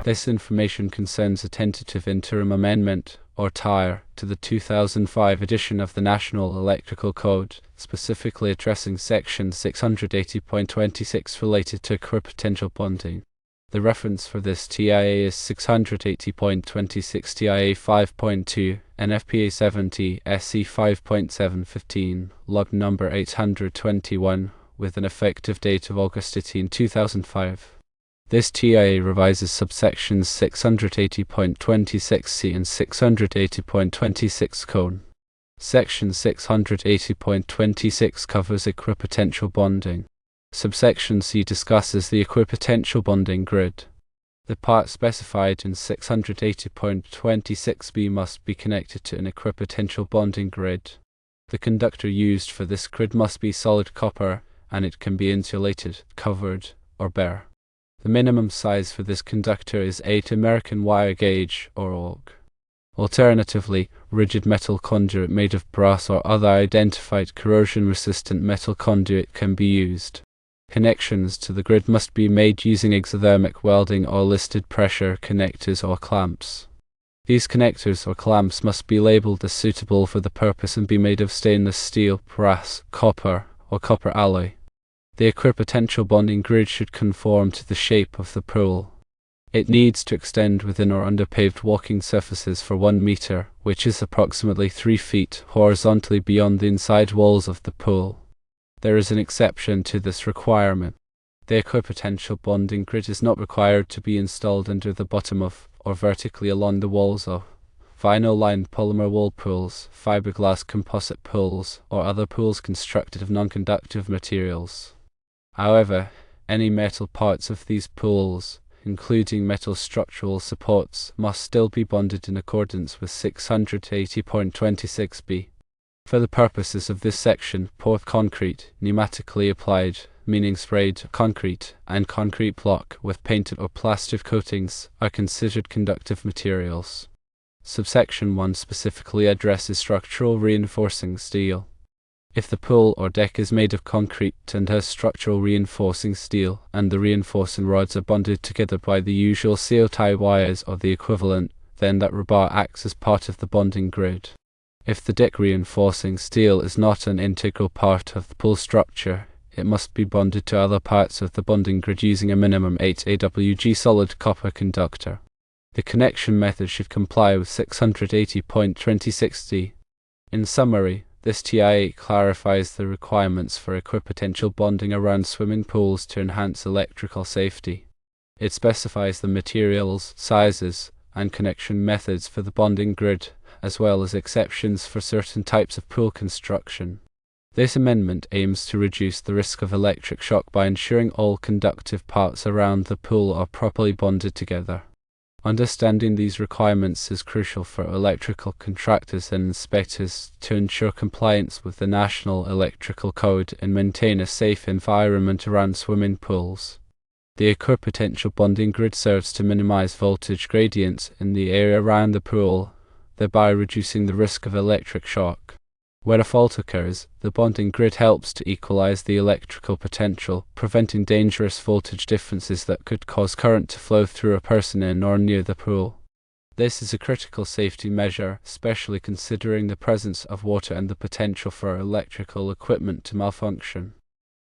This information concerns a Tentative Interim Amendment, or TIRE, to the 2005 edition of the National Electrical Code, specifically addressing Section 680.26 related to equipotential bonding. The reference for this TIA is 680.26 TIA 5.2, NFPA 70 SC 5.715, log number 821, with an effective date of August 18, 2005. This TIA revises subsections 680.26c and 680.26 cone. Section 680.26 covers equipotential bonding. Subsection C discusses the equipotential bonding grid. The part specified in 680.26b must be connected to an equipotential bonding grid. The conductor used for this grid must be solid copper, and it can be insulated, covered, or bare. The minimum size for this conductor is 8 American wire gauge, or AUG. Alternatively, rigid metal conduit made of brass or other identified corrosion-resistant metal conduit can be used. Connections to the grid must be made using exothermic welding or listed pressure connectors or clamps. These connectors or clamps must be labeled as suitable for the purpose and be made of stainless steel, brass, copper, or copper alloy. The equipotential bonding grid should conform to the shape of the pool. It needs to extend within or under paved walking surfaces for 1 meter, which is approximately 3 feet horizontally beyond the inside walls of the pool. There is an exception to this requirement. The equipotential bonding grid is not required to be installed under the bottom of, or vertically along the walls of, vinyl-lined polymer wall pools, fiberglass composite pools, or other pools constructed of nonconductive materials. However, any metal parts of these pools, including metal structural supports, must still be bonded in accordance with 680.26b. For the purposes of this section, poured concrete, pneumatically applied, meaning sprayed concrete, and concrete block with painted or plastered coatings are considered conductive materials. Subsection 1 specifically addresses structural reinforcing steel. If the pool or deck is made of concrete and has structural reinforcing steel, and the reinforcing rods are bonded together by the usual seal tie wires or the equivalent, then that rebar acts as part of the bonding grid. If the deck reinforcing steel is not an integral part of the pool structure, it must be bonded to other parts of the bonding grid using a minimum 8 AWG solid copper conductor. The connection method should comply with 680.26d. In summary, this TIA clarifies the requirements for equipotential bonding around swimming pools to enhance electrical safety. It specifies the materials, sizes, and connection methods for the bonding grid, as well as exceptions for certain types of pool construction. This amendment aims to reduce the risk of electric shock by ensuring all conductive parts around the pool are properly bonded together. Understanding these requirements is crucial for electrical contractors and inspectors to ensure compliance with the National Electrical Code and maintain a safe environment around swimming pools. The equipotential bonding grid serves to minimize voltage gradients in the area around the pool, thereby reducing the risk of electric shock. Where a fault occurs, the bonding grid helps to equalize the electrical potential, preventing dangerous voltage differences that could cause current to flow through a person in or near the pool. This is a critical safety measure, especially considering the presence of water and the potential for electrical equipment to malfunction.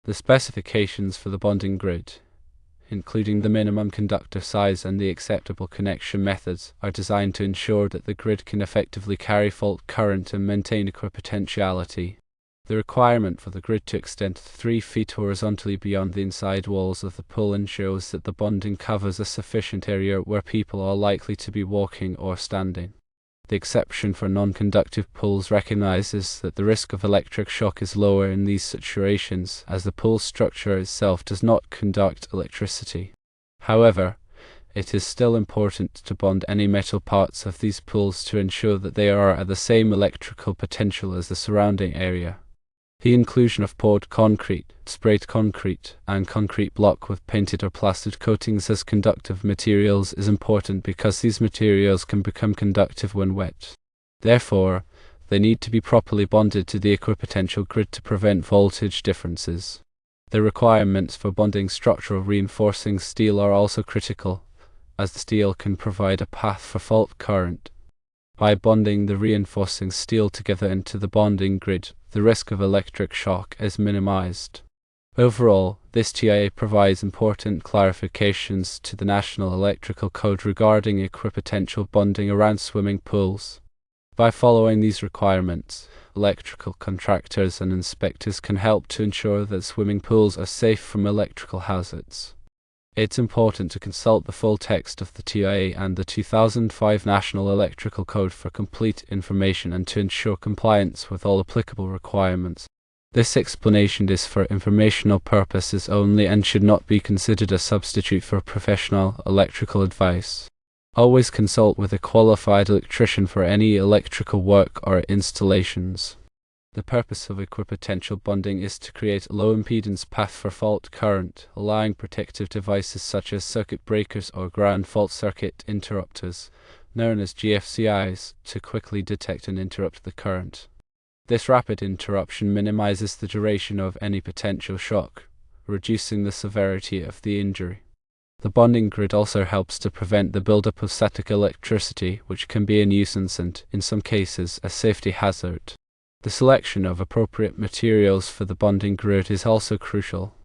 The specifications for the bonding grid, including the minimum conductor size and the acceptable connection methods, are designed to ensure that the grid can effectively carry fault current and maintain equipotentiality. The requirement for the grid to extend 3 feet horizontally beyond the inside walls of the pool ensures that the bonding covers a sufficient area where people are likely to be walking or standing. The exception for non-conductive pools recognizes that the risk of electric shock is lower in these situations, as the pool structure itself does not conduct electricity. However, it is still important to bond any metal parts of these pools to ensure that they are at the same electrical potential as the surrounding area. The inclusion of poured concrete, sprayed concrete, and concrete block with painted or plastered coatings as conductive materials is important because these materials can become conductive when wet. Therefore, they need to be properly bonded to the equipotential grid to prevent voltage differences. The requirements for bonding structural reinforcing steel are also critical, as the steel can provide a path for fault current. By bonding the reinforcing steel together into the bonding grid, the risk of electric shock is minimized. Overall, this TIA provides important clarifications to the National Electrical Code regarding equipotential bonding around swimming pools. By following these requirements, electrical contractors and inspectors can help to ensure that swimming pools are safe from electrical hazards. It's important to consult the full text of the TIA and the 2005 National Electrical Code for complete information and to ensure compliance with all applicable requirements. This explanation is for informational purposes only and should not be considered a substitute for professional electrical advice. Always consult with a qualified electrician for any electrical work or installations. The purpose of equipotential bonding is to create a low-impedance path for fault current, allowing protective devices such as circuit breakers or ground fault circuit interrupters, known as GFCIs, to quickly detect and interrupt the current. This rapid interruption minimizes the duration of any potential shock, reducing the severity of the injury. The bonding grid also helps to prevent the buildup of static electricity, which can be a nuisance and, in some cases, a safety hazard. The selection of appropriate materials for the bonding grid is also crucial.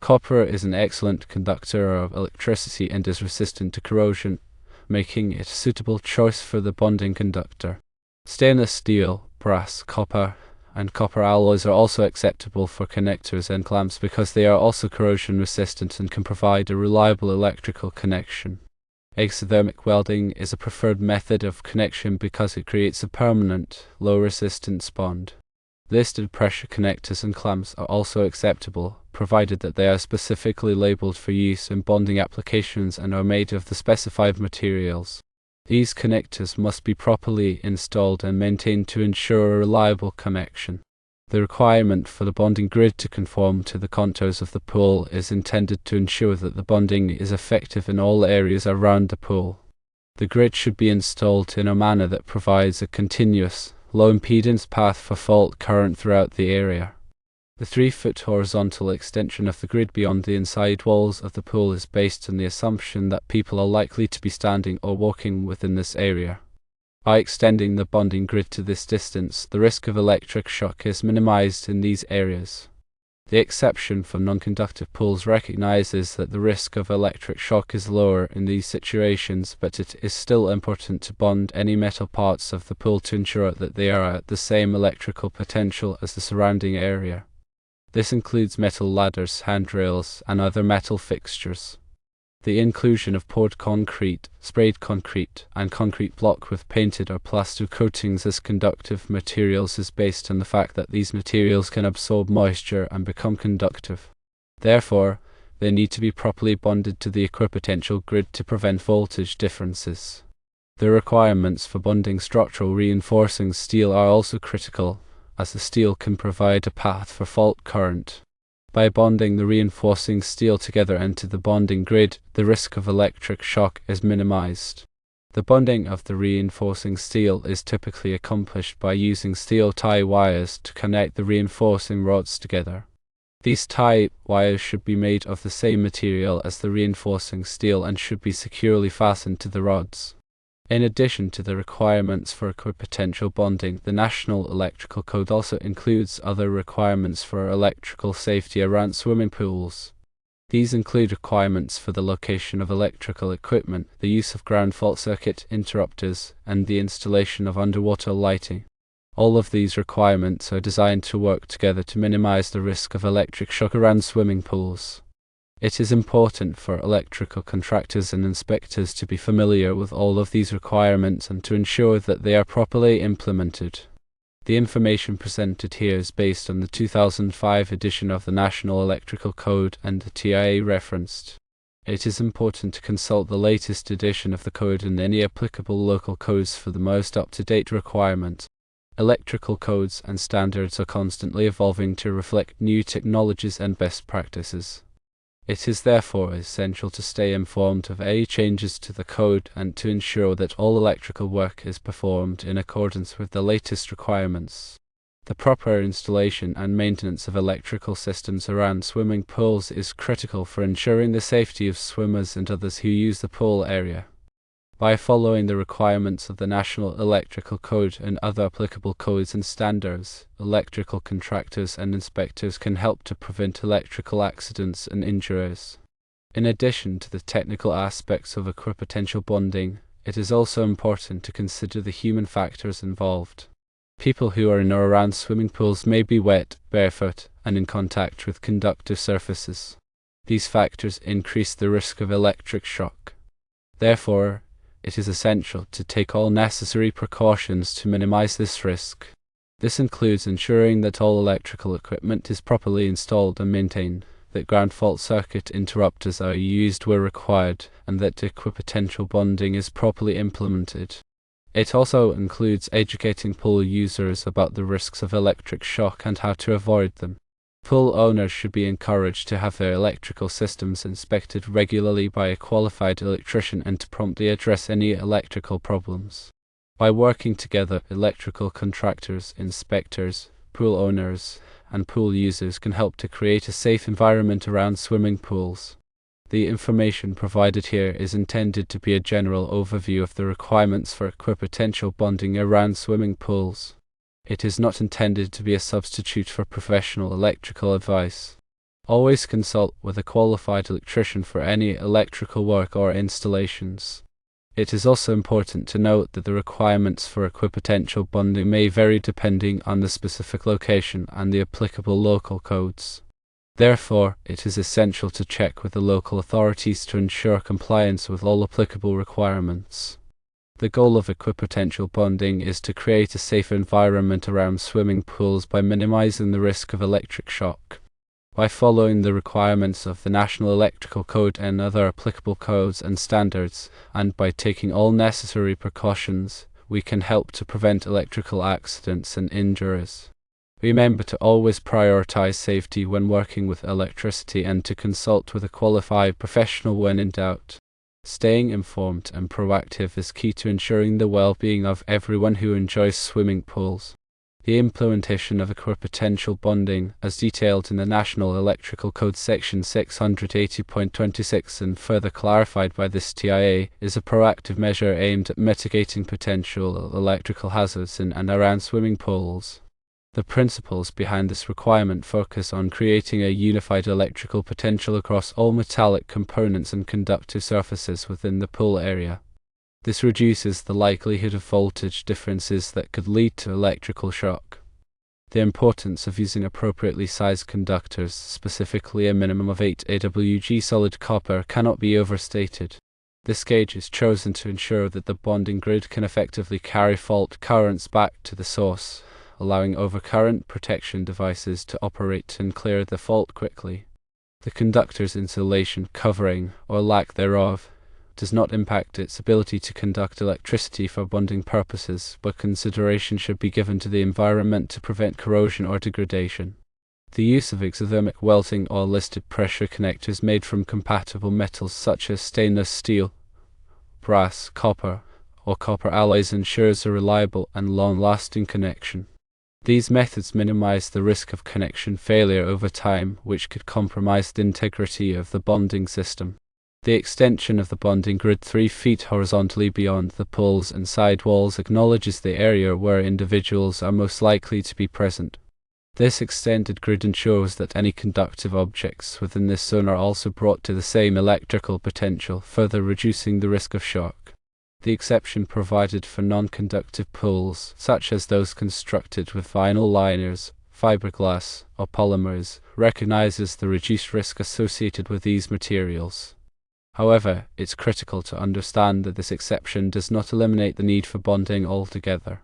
Copper is an excellent conductor of electricity and is resistant to corrosion, making it a suitable choice for the bonding conductor. Stainless steel, brass, copper, and copper alloys are also acceptable for connectors and clamps because they are also corrosion resistant and can provide a reliable electrical connection. Exothermic welding is a preferred method of connection because it creates a permanent, low-resistance bond. Listed pressure connectors and clamps are also acceptable, provided that they are specifically labeled for use in bonding applications and are made of the specified materials. These connectors must be properly installed and maintained to ensure a reliable connection. The requirement for the bonding grid to conform to the contours of the pool is intended to ensure that the bonding is effective in all areas around the pool. The grid should be installed in a manner that provides a continuous, low-impedance path for fault current throughout the area. The 3-foot horizontal extension of the grid beyond the inside walls of the pool is based on the assumption that people are likely to be standing or walking within this area. By extending the bonding grid to this distance, the risk of electric shock is minimized in these areas. The exception for non-conductive pools recognizes that the risk of electric shock is lower in these situations, but it is still important to bond any metal parts of the pool to ensure that they are at the same electrical potential as the surrounding area. This includes metal ladders, handrails, and other metal fixtures. The inclusion of poured concrete, sprayed concrete, and concrete block with painted or plaster coatings as conductive materials is based on the fact that these materials can absorb moisture and become conductive. Therefore, they need to be properly bonded to the equipotential grid to prevent voltage differences. The requirements for bonding structural reinforcing steel are also critical, as the steel can provide a path for fault current. By bonding the reinforcing steel together into the bonding grid, the risk of electric shock is minimized. The bonding of the reinforcing steel is typically accomplished by using steel tie wires to connect the reinforcing rods together. These tie wires should be made of the same material as the reinforcing steel and should be securely fastened to the rods. In addition to the requirements for equipotential bonding, the National Electrical Code also includes other requirements for electrical safety around swimming pools. These include requirements for the location of electrical equipment, the use of ground fault circuit interrupters, and the installation of underwater lighting. All of these requirements are designed to work together to minimize the risk of electric shock around swimming pools. It is important for electrical contractors and inspectors to be familiar with all of these requirements and to ensure that they are properly implemented. The information presented here is based on the 2005 edition of the National Electrical Code and the TIA referenced. It is important to consult the latest edition of the code and any applicable local codes for the most up-to-date requirements. Electrical codes and standards are constantly evolving to reflect new technologies and best practices. It is therefore essential to stay informed of any changes to the code and to ensure that all electrical work is performed in accordance with the latest requirements. The proper installation and maintenance of electrical systems around swimming pools is critical for ensuring the safety of swimmers and others who use the pool area. By following the requirements of the National Electrical Code and other applicable codes and standards, electrical contractors and inspectors can help to prevent electrical accidents and injuries. In addition to the technical aspects of equipotential bonding, it is also important to consider the human factors involved. People who are in or around swimming pools may be wet, barefoot, and in contact with conductive surfaces. These factors increase the risk of electric shock. Therefore, it is essential to take all necessary precautions to minimize this risk. This includes ensuring that all electrical equipment is properly installed and maintained, that ground fault circuit interrupters are used where required, and that equipotential bonding is properly implemented. It also includes educating pool users about the risks of electric shock and how to avoid them. Pool owners should be encouraged to have their electrical systems inspected regularly by a qualified electrician and to promptly address any electrical problems. By working together, electrical contractors, inspectors, pool owners, and pool users can help to create a safe environment around swimming pools. The information provided here is intended to be a general overview of the requirements for equipotential bonding around swimming pools. It is not intended to be a substitute for professional electrical advice. Always consult with a qualified electrician for any electrical work or installations. It is also important to note that the requirements for equipotential bonding may vary depending on the specific location and the applicable local codes. Therefore, it is essential to check with the local authorities to ensure compliance with all applicable requirements. The goal of equipotential bonding is to create a safe environment around swimming pools by minimizing the risk of electric shock. By following the requirements of the National Electrical Code and other applicable codes and standards, and by taking all necessary precautions, we can help to prevent electrical accidents and injuries. Remember to always prioritize safety when working with electricity and to consult with a qualified professional when in doubt. Staying informed and proactive is key to ensuring the well-being of everyone who enjoys swimming pools. The implementation of equipotential bonding, as detailed in the National Electrical Code Section 680.26 and further clarified by this TIA, is a proactive measure aimed at mitigating potential electrical hazards in and around swimming pools. The principles behind this requirement focus on creating a unified electrical potential across all metallic components and conductive surfaces within the pool area. This reduces the likelihood of voltage differences that could lead to electrical shock. The importance of using appropriately sized conductors, specifically a minimum of 8 AWG solid copper, cannot be overstated. This gauge is chosen to ensure that the bonding grid can effectively carry fault currents back to the source, allowing overcurrent protection devices to operate and clear the fault quickly. The conductor's insulation, covering, or lack thereof, does not impact its ability to conduct electricity for bonding purposes, but consideration should be given to the environment to prevent corrosion or degradation. The use of exothermic welding or listed pressure connectors made from compatible metals such as stainless steel, brass, copper, or copper alloys ensures a reliable and long-lasting connection. These methods minimize the risk of connection failure over time, which could compromise the integrity of the bonding system. The extension of the bonding grid 3 feet horizontally beyond the poles and side walls acknowledges the area where individuals are most likely to be present. This extended grid ensures that any conductive objects within this zone are also brought to the same electrical potential, further reducing the risk of shock. The exception provided for non-conductive pools, such as those constructed with vinyl liners, fiberglass, or polymers, recognizes the reduced risk associated with these materials. However, it's critical to understand that this exception does not eliminate the need for bonding altogether.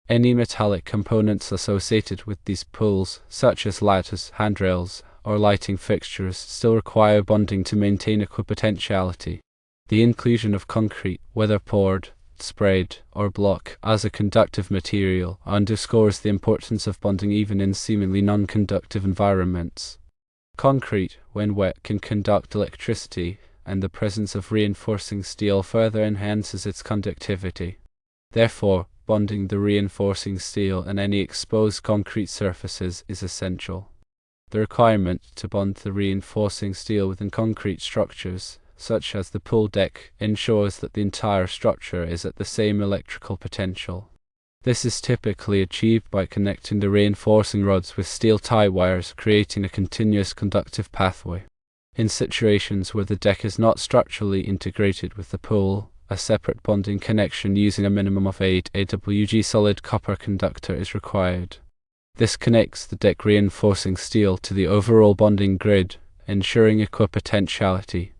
Any metallic components associated with these pools, such as ladders, handrails, or lighting fixtures, still require bonding to maintain equipotentiality. The inclusion of concrete, whether poured, sprayed, or block, as a conductive material underscores the importance of bonding even in seemingly non-conductive environments. Concrete, when wet, can conduct electricity, and the presence of reinforcing steel further enhances its conductivity. Therefore, bonding the reinforcing steel and any exposed concrete surfaces is essential. The requirement to bond the reinforcing steel within concrete structures, such as the pool deck, ensures that the entire structure is at the same electrical potential. This is typically achieved by connecting the reinforcing rods with steel tie wires, creating a continuous conductive pathway. In situations where the deck is not structurally integrated with the pool, a separate bonding connection using a minimum of 8 AWG solid copper conductor is required. This connects the deck reinforcing steel to the overall bonding grid, ensuring equipotentiality.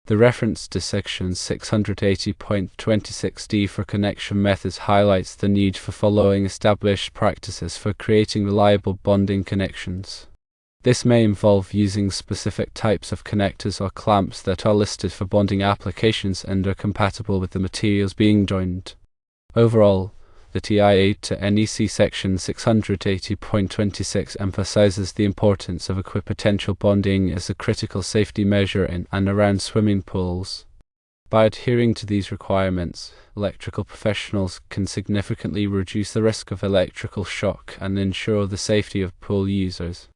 The reference to section 680.26d for connection methods highlights the need for following established practices for creating reliable bonding connections. This may involve using specific types of connectors or clamps that are listed for bonding applications and are compatible with the materials being joined. Overall, the TIA to NEC section 680.26 emphasizes the importance of equipotential bonding as a critical safety measure in and around swimming pools. By adhering to these requirements, electrical professionals can significantly reduce the risk of electrical shock and ensure the safety of pool users.